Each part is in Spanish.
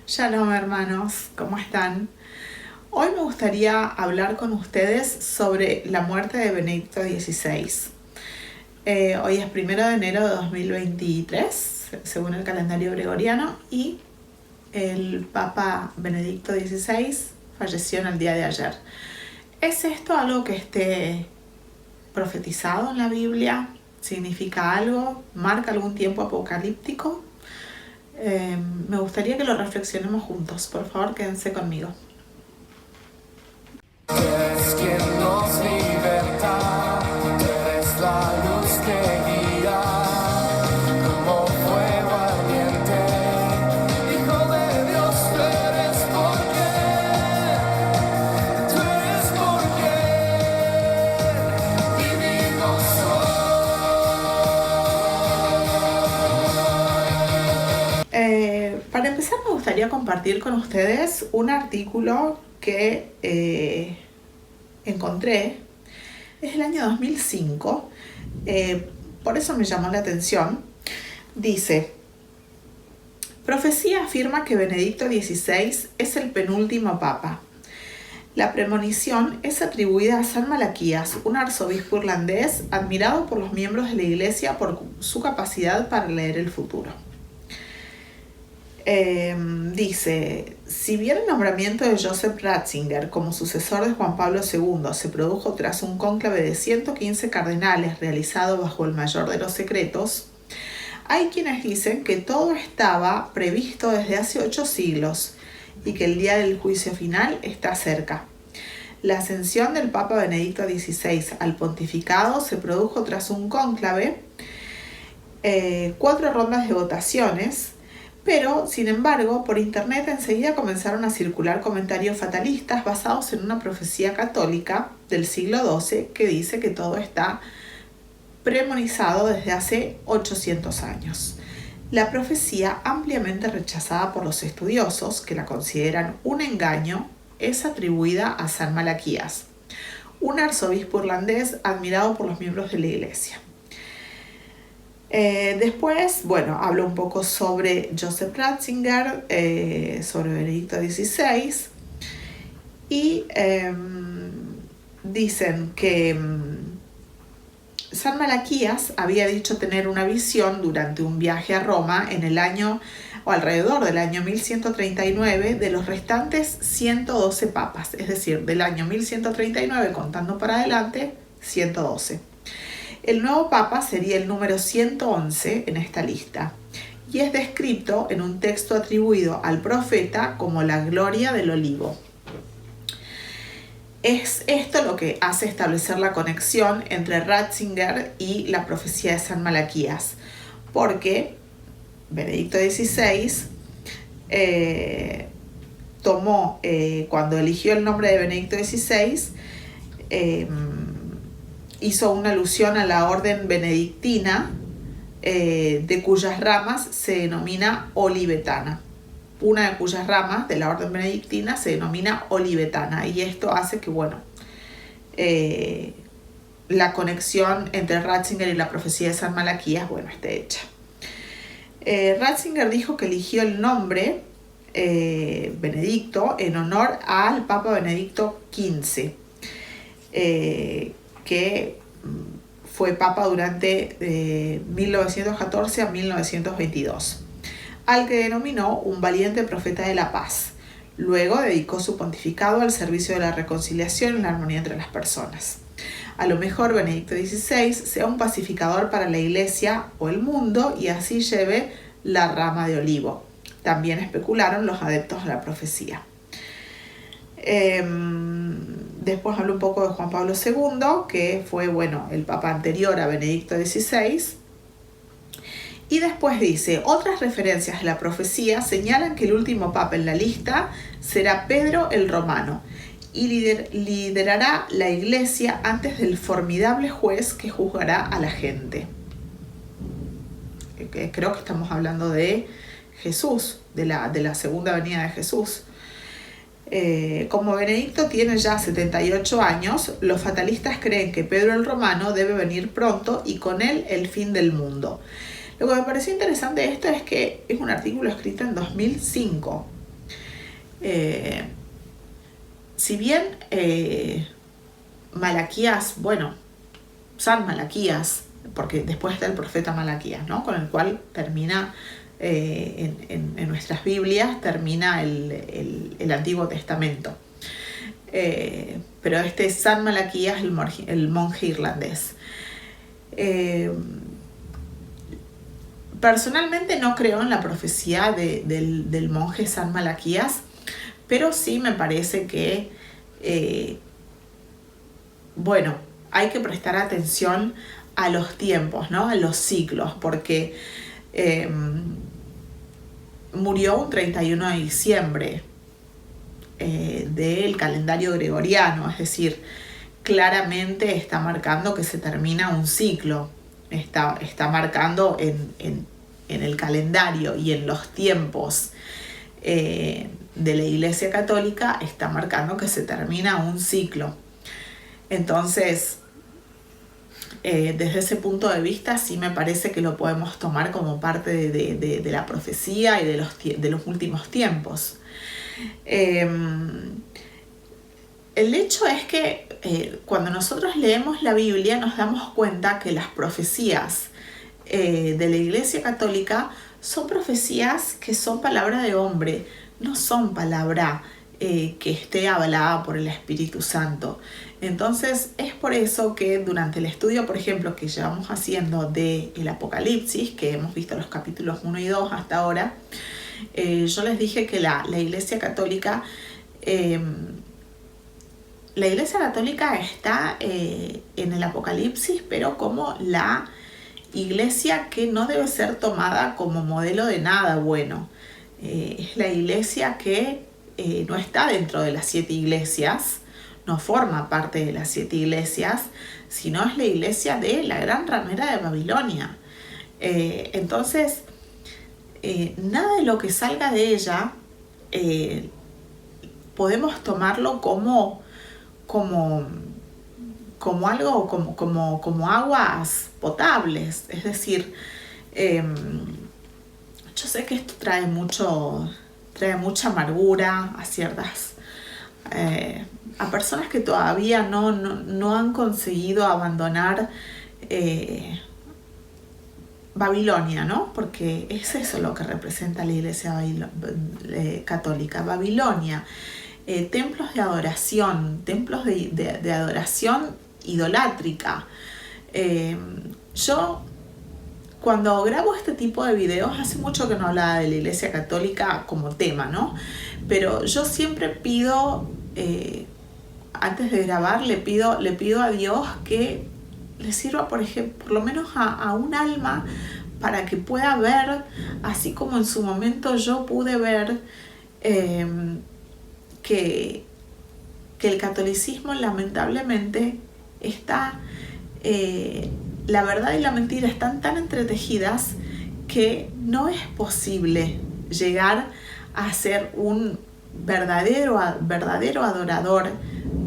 Shalom hermanos, ¿cómo están? Hoy me gustaría hablar con ustedes sobre la muerte de Benedicto XVI. Hoy es 1 de enero de 2023, según el calendario gregoriano, y el Papa Benedicto XVI falleció en el día de ayer. ¿Es esto algo que esté profetizado en la Biblia? ¿Significa algo? ¿Marca algún tiempo apocalíptico? Me gustaría que lo reflexionemos juntos. Por favor, quédense conmigo. Eres quien nos liberta, eres la luz que guía, como fuego ardiente, Hijo de Dios, tú eres por quien divino soy. Para empezar, me gustaría compartir con ustedes un artículo que encontré. Es el año 2005, por eso me llamó la atención. Dice: profecía afirma que Benedicto XVI es el penúltimo papa. La premonición es atribuida a San Malaquías, un arzobispo irlandés admirado por los miembros de la Iglesia por su capacidad para leer el futuro. Dice: si bien el nombramiento de Joseph Ratzinger como sucesor de Juan Pablo II se produjo tras un cónclave de 115 cardenales realizado bajo el mayor de los secretos, hay quienes dicen que todo estaba previsto desde hace 8 siglos y que el día del juicio final está cerca. La ascensión del Papa Benedicto XVI al pontificado se produjo tras un cónclave, 4 rondas de votaciones, pero, sin embargo, por internet enseguida comenzaron a circular comentarios fatalistas basados en una profecía católica del siglo XII que dice que todo está premonizado desde hace 800 años. La profecía, ampliamente rechazada por los estudiosos, que la consideran un engaño, es atribuida a San Malaquías, un arzobispo irlandés admirado por los miembros de la Iglesia. Después, hablo un poco sobre Joseph Ratzinger, sobre Benedicto XVI, y dicen que San Malaquías había dicho tener una visión durante un viaje a Roma en el año, o alrededor del año 1139, de los restantes 112 papas, es decir, del año 1139 contando para adelante, 112. El nuevo papa sería el número 111 en esta lista y es descrito en un texto atribuido al profeta como la gloria del olivo. Es esto lo que hace establecer la conexión entre Ratzinger y la profecía de San Malaquías, porque Benedicto XVI tomó, cuando eligió el nombre de Benedicto XVI, hizo una alusión a la orden benedictina, de cuyas ramas se denomina olivetana. Una de cuyas ramas de la orden benedictina se denomina olivetana, y esto hace que, la conexión entre Ratzinger y la profecía de San Malaquías, esté hecha. Ratzinger dijo que eligió el nombre Benedicto en honor al Papa Benedicto XV, que fue papa durante 1914 a 1922, al que denominó un valiente profeta de la paz. Luego dedicó su pontificado al servicio de la reconciliación y la armonía entre las personas. A lo mejor Benedicto XVI sea un pacificador para la Iglesia o el mundo y así lleve la rama de olivo. También especularon los adeptos a la profecía. Después hablo un poco de Juan Pablo II, que fue, el papa anterior a Benedicto XVI. Y después dice: otras referencias de la profecía señalan que el último papa en la lista será Pedro el Romano y liderará la Iglesia antes del formidable juez que juzgará a la gente. Creo que estamos hablando de Jesús, de la segunda venida de Jesús. Como Benedicto tiene ya 78 años, los fatalistas creen que Pedro el Romano debe venir pronto y con él el fin del mundo. Lo que me pareció interesante de esto es que es un artículo escrito en 2005. Si bien Malaquías, bueno, San Malaquías, porque después está el profeta Malaquías, ¿no? Con el cual termina, en nuestras Biblias, termina el Antiguo Testamento. Pero este San Malaquías, el monje irlandés. Personalmente no creo en la profecía del monje San Malaquías, pero sí me parece que, bueno, hay que prestar atención a los tiempos, ¿no? A los ciclos, porque murió un 31 de diciembre del calendario gregoriano, es decir, claramente está marcando que se termina un ciclo, está marcando en el calendario y en los tiempos de la Iglesia Católica, está marcando que se termina un ciclo. Entonces, desde ese punto de vista sí me parece que lo podemos tomar como parte de la profecía y de los últimos tiempos. El hecho es que cuando nosotros leemos la Biblia nos damos cuenta que las profecías de la Iglesia Católica son profecías que son palabra de hombre, no son palabra que esté hablada por el Espíritu Santo. Entonces es por eso que durante el estudio, por ejemplo, que llevamos haciendo del Apocalipsis, que hemos visto los capítulos 1 y 2 hasta ahora, yo les dije que la Iglesia Católica está en el Apocalipsis, pero como la iglesia que no debe ser tomada como modelo de nada bueno. Es la iglesia que no está dentro de las 7 iglesias, no forma parte de las 7 iglesias, sino es la iglesia de la gran ramera de Babilonia. Entonces, nada de lo que salga de ella podemos tomarlo como algo, como aguas potables. Es decir, yo sé que esto trae mucha amargura a ciertas a personas que todavía no han conseguido abandonar Babilonia, ¿no? Porque es eso lo que representa la Iglesia Católica, Babilonia. Templos de adoración, templos de adoración idolátrica. Yo, cuando grabo este tipo de videos, hace mucho que no hablaba de la Iglesia Católica como tema, ¿no? Pero yo siempre pido, antes de grabar, le pido a Dios que le sirva, por ejemplo, por lo menos a un alma, para que pueda ver, así como en su momento yo pude ver que el catolicismo lamentablemente está, la verdad y la mentira están tan entretejidas que no es posible llegar a ser un verdadero adorador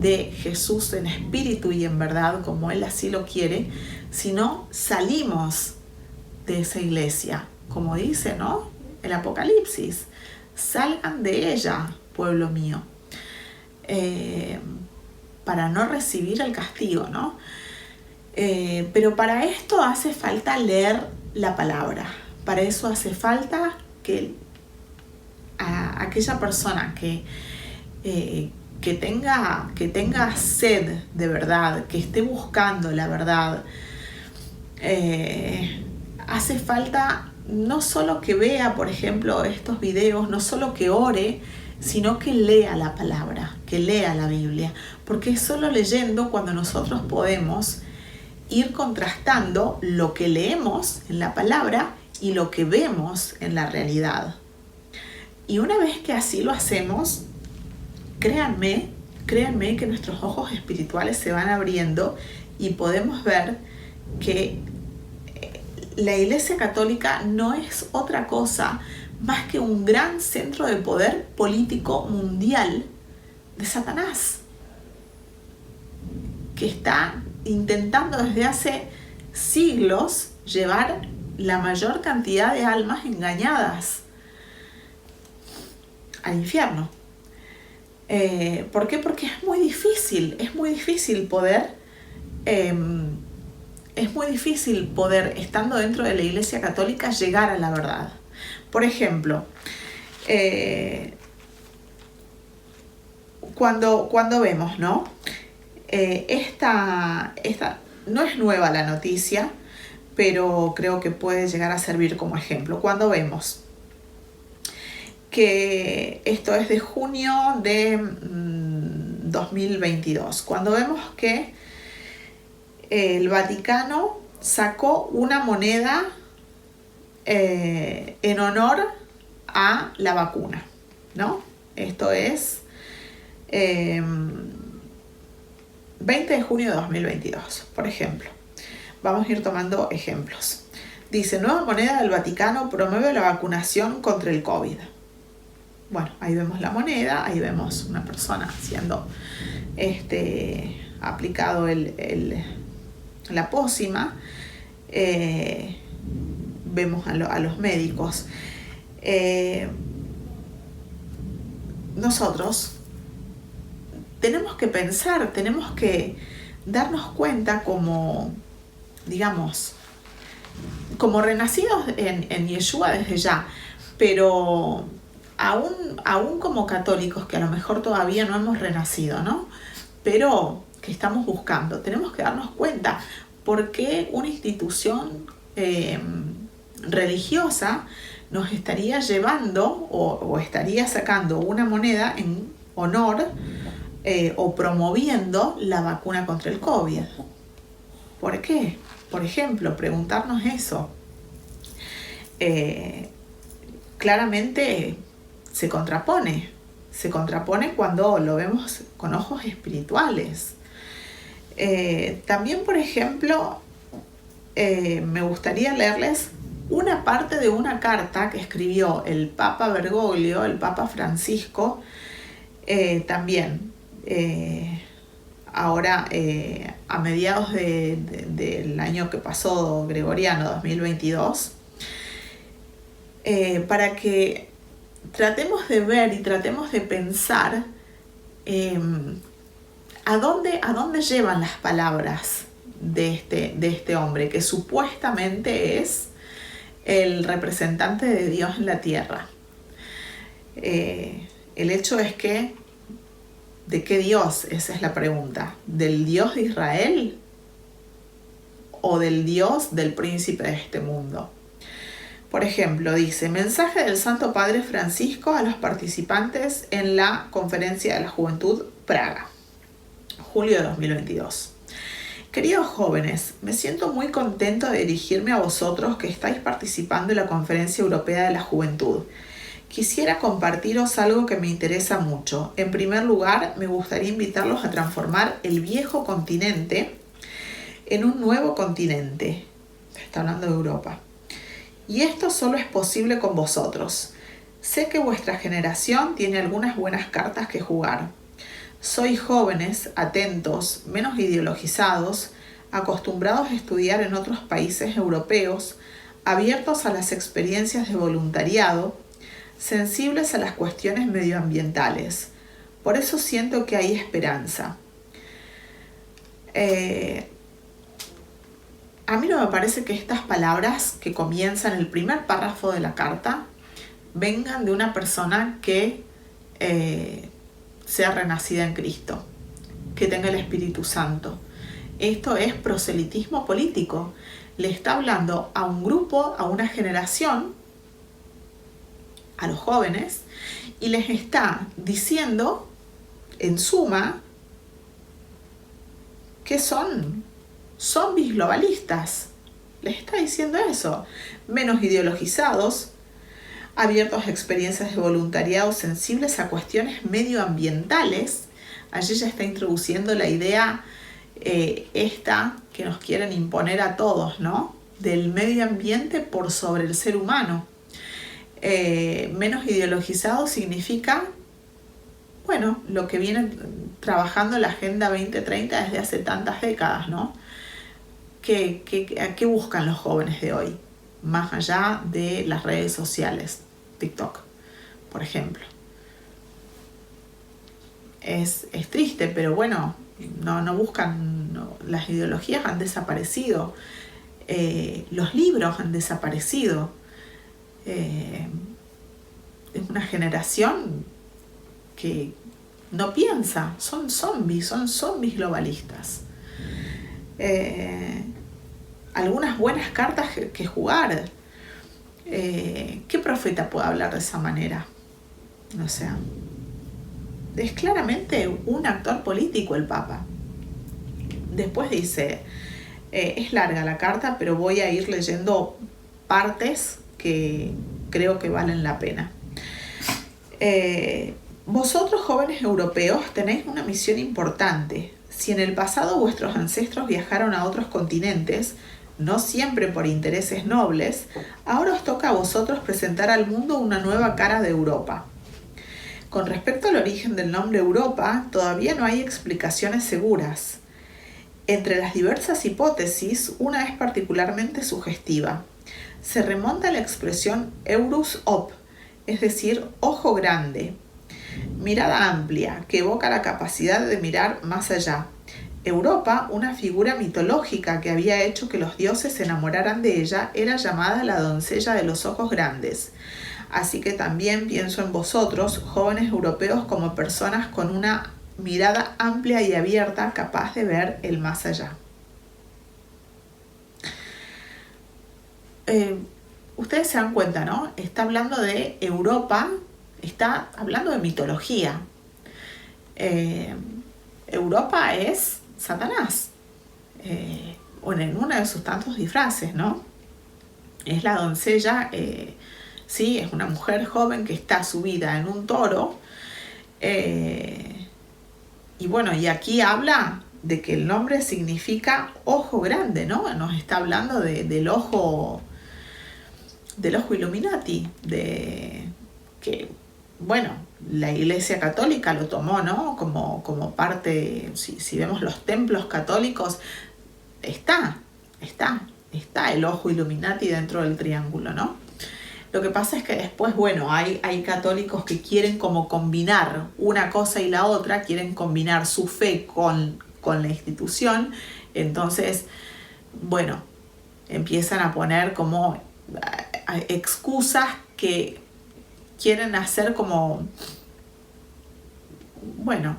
de Jesús en espíritu y en verdad, como Él así lo quiere, si no salimos de esa iglesia, como dice, ¿no? El Apocalipsis: salgan de ella, pueblo mío, para no recibir el castigo, ¿no? Pero para esto hace falta leer la palabra. Para eso hace falta que aquella persona que tenga sed de verdad, que esté buscando la verdad, hace falta no solo que vea, por ejemplo, estos videos, no solo que ore, sino que lea la palabra, que lea la Biblia, porque es solo leyendo cuando nosotros podemos ir contrastando lo que leemos en la palabra y lo que vemos en la realidad. Y una vez que así lo hacemos, créanme que nuestros ojos espirituales se van abriendo y podemos ver que la Iglesia Católica no es otra cosa más que un gran centro de poder político mundial de Satanás, que está intentando desde hace siglos llevar la mayor cantidad de almas engañadas al infierno. ¿Por qué? Porque es muy difícil poder, estando dentro de la Iglesia Católica, llegar a la verdad. Por ejemplo, cuando vemos, ¿no? Esta no es nueva la noticia, pero creo que puede llegar a servir como ejemplo. Cuando vemos que esto es de junio de 2022, cuando vemos que el Vaticano sacó una moneda en honor a la vacuna, ¿no? Esto es 20 de junio de 2022, por ejemplo. Vamos a ir tomando ejemplos. Dice, nueva moneda del Vaticano promueve la vacunación contra el COVID. Bueno, ahí vemos la moneda, ahí vemos una persona siendo aplicado la pócima. Vemos a los médicos. Nosotros tenemos que pensar, tenemos que darnos cuenta como, digamos, como renacidos en Yeshua desde ya, pero aún como católicos que a lo mejor todavía no hemos renacido, ¿no? Pero que estamos buscando, tenemos que darnos cuenta por qué una institución religiosa nos estaría llevando o estaría sacando una moneda en honor o promoviendo la vacuna contra el COVID. ¿Por qué? Por ejemplo, preguntarnos eso. Claramente se contrapone cuando lo vemos con ojos espirituales. También, por ejemplo, me gustaría leerles una parte de una carta que escribió el Papa Bergoglio, el Papa Francisco, también ahora a mediados del año que pasó, gregoriano 2022, para que tratemos de ver y tratemos de pensar a dónde llevan las palabras de este hombre, que supuestamente es el representante de Dios en la tierra. El hecho es que, ¿de qué Dios? Esa es la pregunta. ¿Del Dios de Israel o del Dios del príncipe de este mundo? Por ejemplo, dice, mensaje del Santo Padre Francisco a los participantes en la Conferencia de la Juventud Praga, julio de 2022. Queridos jóvenes, me siento muy contento de dirigirme a vosotros que estáis participando en la Conferencia Europea de la Juventud. Quisiera compartiros algo que me interesa mucho. En primer lugar, me gustaría invitarlos a transformar el viejo continente en un nuevo continente. Está hablando de Europa. Y esto solo es posible con vosotros. Sé que vuestra generación tiene algunas buenas cartas que jugar. Sois jóvenes, atentos, menos ideologizados, acostumbrados a estudiar en otros países europeos, abiertos a las experiencias de voluntariado, sensibles a las cuestiones medioambientales. Por eso siento que hay esperanza. A mí no me parece que estas palabras que comienzan el primer párrafo de la carta vengan de una persona que sea renacida en Cristo, que tenga el Espíritu Santo. Esto es proselitismo político. Le está hablando a un grupo, a una generación, a los jóvenes, y les está diciendo, en suma, que son zombies globalistas. Les está diciendo eso. Menos ideologizados, abiertos a experiencias de voluntariado sensibles a cuestiones medioambientales. Allí ya está introduciendo la idea esta que nos quieren imponer a todos, ¿no? Del medio ambiente por sobre el ser humano. Menos ideologizado significa, bueno, lo que viene trabajando la Agenda 2030 desde hace tantas décadas, ¿no? ¿Qué buscan los jóvenes de hoy? Más allá de las redes sociales, TikTok, por ejemplo. es triste, pero bueno, no buscan, las ideologías han desaparecido, los libros han desaparecido. Es una generación que no piensa, son zombies globalistas. Algunas buenas cartas que jugar. ¿Qué profeta puede hablar de esa manera? O sea, es claramente un actor político el Papa. Después dice, es larga la carta, pero voy a ir leyendo partes que creo que valen la pena. Vosotros, jóvenes europeos, tenéis una misión importante. Si en el pasado vuestros ancestros viajaron a otros continentes, no siempre por intereses nobles, ahora os toca a vosotros presentar al mundo una nueva cara de Europa. Con respecto al origen del nombre Europa, todavía no hay explicaciones seguras. Entre las diversas hipótesis, una es particularmente sugestiva. Se remonta a la expresión Eurus Op, es decir, ojo grande, mirada amplia, que evoca la capacidad de mirar más allá. Europa, una figura mitológica que había hecho que los dioses se enamoraran de ella, era llamada la doncella de los ojos grandes. Así que también pienso en vosotros, jóvenes europeos, como personas con una mirada amplia y abierta, capaz de ver el más allá. Ustedes se dan cuenta, ¿no? Está hablando de Europa, está hablando de mitología. Europa es Satanás, en uno de sus tantos disfraces, ¿no? Es la doncella, sí, es una mujer joven que está subida en un toro, y bueno, y aquí habla de que el nombre significa ojo grande, ¿no? Nos está hablando del ojo Illuminati, de que, bueno, la Iglesia Católica lo tomó, ¿no? Como parte, si vemos los templos católicos, está el ojo Illuminati dentro del triángulo, ¿no? Lo que pasa es que después, bueno, hay católicos que quieren como combinar una cosa y la otra, quieren combinar su fe con la institución, entonces, bueno, empiezan a poner como excusas que quieren hacer como, bueno,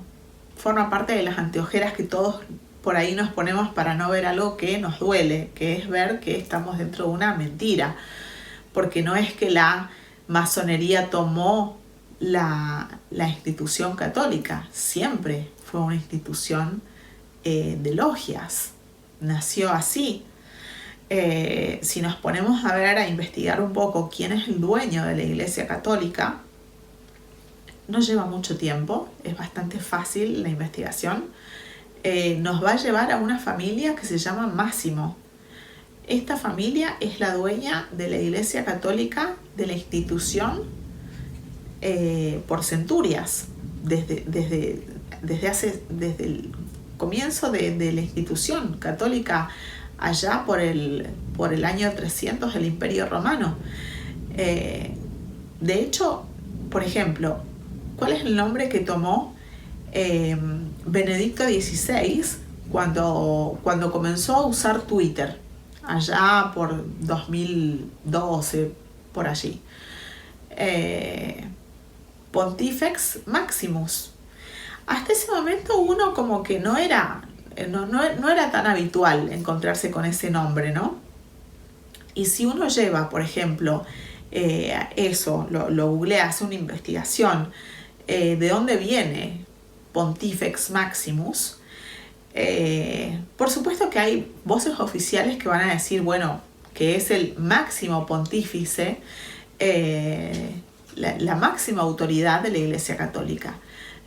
forma parte de las anteojeras que todos por ahí nos ponemos para no ver algo que nos duele, que es ver que estamos dentro de una mentira, porque no es que la masonería tomó la institución católica, siempre fue una institución de logias, nació así. Si nos ponemos a ver, a investigar un poco quién es el dueño de la Iglesia Católica, no lleva mucho tiempo, es bastante fácil la investigación. Nos va a llevar a una familia que se llama Máximo. Esta familia es la dueña de la Iglesia Católica, de la institución, por centurias, desde el comienzo de la institución católica, allá por el año 300 del Imperio Romano. De hecho, por ejemplo, ¿cuál es el nombre que tomó Benedicto XVI cuando comenzó a usar Twitter? Allá por 2012, por allí. Pontifex Maximus. Hasta ese momento uno como que no era tan habitual encontrarse con ese nombre, ¿no? Y si uno lleva, por ejemplo, eso, lo googlea, hace una investigación, de dónde viene Pontifex Maximus, por supuesto que hay voces oficiales que van a decir, bueno, que es el máximo pontífice, la máxima autoridad de la Iglesia Católica,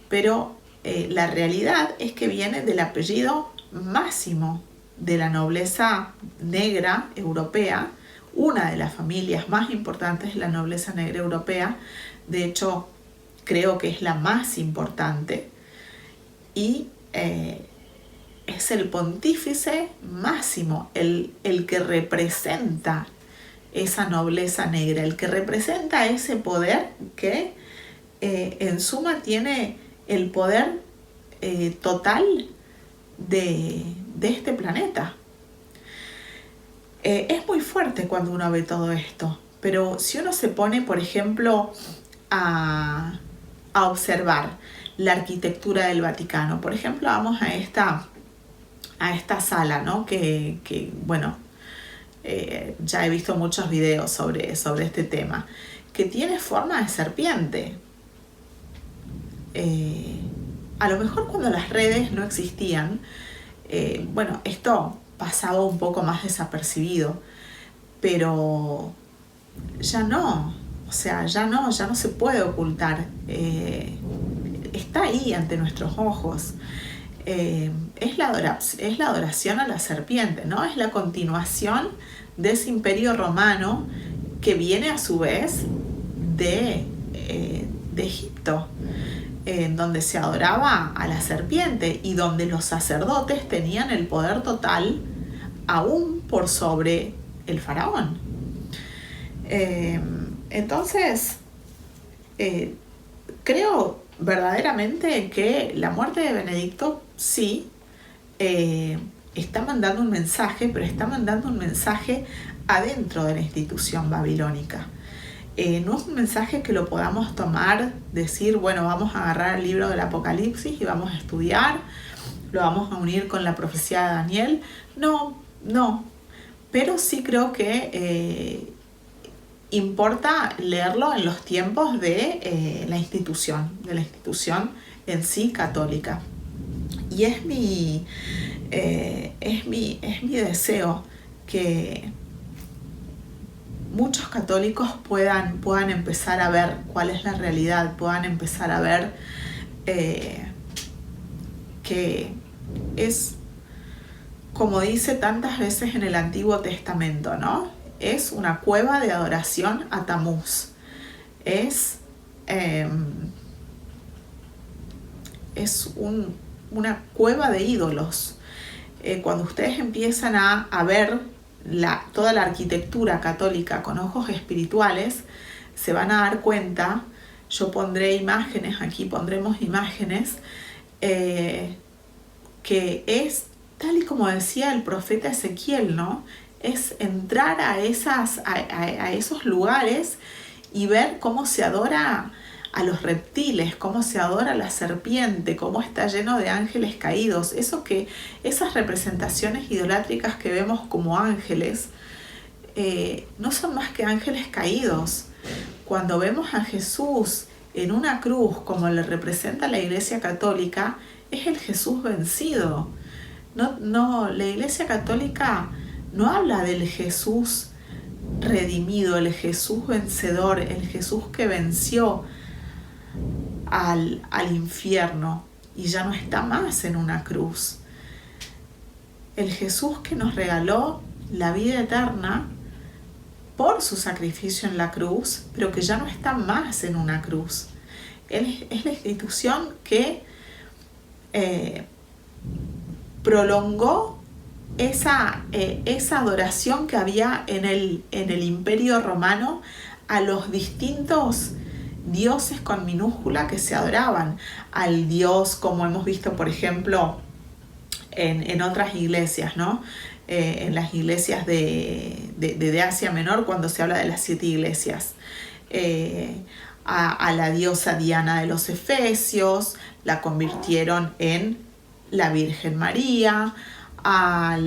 pero la realidad es que viene del apellido Máximo de la nobleza negra europea, una de las familias más importantes de la nobleza negra europea. De hecho, creo que es la más importante, y es el pontífice máximo, el que representa esa nobleza negra, el que representa ese poder que en suma tiene el poder total de este planeta. Es muy fuerte cuando uno ve todo esto, pero si uno se pone, por ejemplo, a observar la arquitectura del Vaticano, por ejemplo, vamos a esta sala, ¿no? que bueno, ya he visto muchos videos sobre este tema, que tiene forma de serpiente. A lo mejor cuando las redes no existían, bueno, esto pasaba un poco más desapercibido, pero ya no, o sea, ya no se puede ocultar, está ahí ante nuestros ojos. Es la adoración a la serpiente, ¿no? Es la continuación de ese imperio romano que viene a su vez de Egipto, en donde se adoraba a la serpiente y donde los sacerdotes tenían el poder total aún por sobre el faraón. Entonces, creo verdaderamente que la muerte de Benedicto sí está mandando un mensaje, pero está mandando un mensaje adentro de la institución babilónica. No es un mensaje que lo podamos tomar, decir, bueno, vamos a agarrar el libro del Apocalipsis y vamos a estudiar, lo vamos a unir con la profecía de Daniel. No, pero sí creo que importa leerlo en los tiempos de la institución en sí católica. Y es mi deseo que muchos católicos puedan empezar a ver cuál es la realidad, puedan empezar a ver que es, como dice tantas veces en el Antiguo Testamento, ¿no? Es una cueva de adoración a Tamuz. Es una cueva de ídolos. Cuando ustedes empiezan a ver toda la arquitectura católica con ojos espirituales, se van a dar cuenta, yo pondré imágenes, aquí pondremos imágenes, que es tal y como decía el profeta Ezequiel, ¿no? Es entrar a esos lugares y ver cómo se adora a los reptiles, cómo se adora a la serpiente, cómo está lleno de ángeles caídos. Esas representaciones idolátricas que vemos como ángeles no son más que ángeles caídos. Cuando vemos a Jesús en una cruz, como le representa la Iglesia Católica, es el Jesús vencido. No, la Iglesia Católica no habla del Jesús redimido, el Jesús vencedor, el Jesús que venció al infierno y ya no está más en una cruz. El Jesús que nos regaló la vida eterna por su sacrificio en la cruz, pero que ya no está más en una cruz. Él es la institución que prolongó esa adoración que había en el Imperio Romano a los distintos dioses con minúscula que se adoraban. Al dios, como hemos visto, por ejemplo, en otras iglesias, ¿no? En las iglesias de Asia Menor, cuando se habla de las 7 iglesias. A la diosa Diana de los Efesios, la convirtieron en la Virgen María. A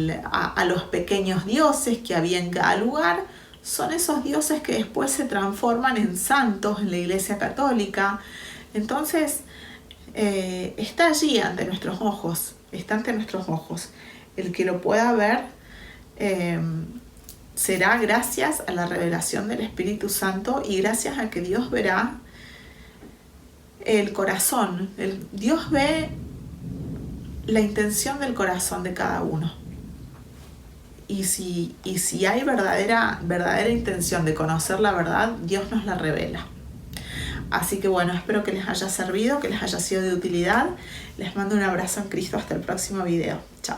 los pequeños dioses que había en cada lugar, son esos dioses que después se transforman en santos en la Iglesia Católica. Entonces, está allí ante nuestros ojos, está ante nuestros ojos. El que lo pueda ver será gracias a la revelación del Espíritu Santo y gracias a que Dios verá el corazón. Dios ve la intención del corazón de cada uno. Y si hay verdadera intención de conocer la verdad, Dios nos la revela. Así que bueno, espero que les haya servido, que les haya sido de utilidad. Les mando un abrazo en Cristo. Hasta el próximo video. Chao.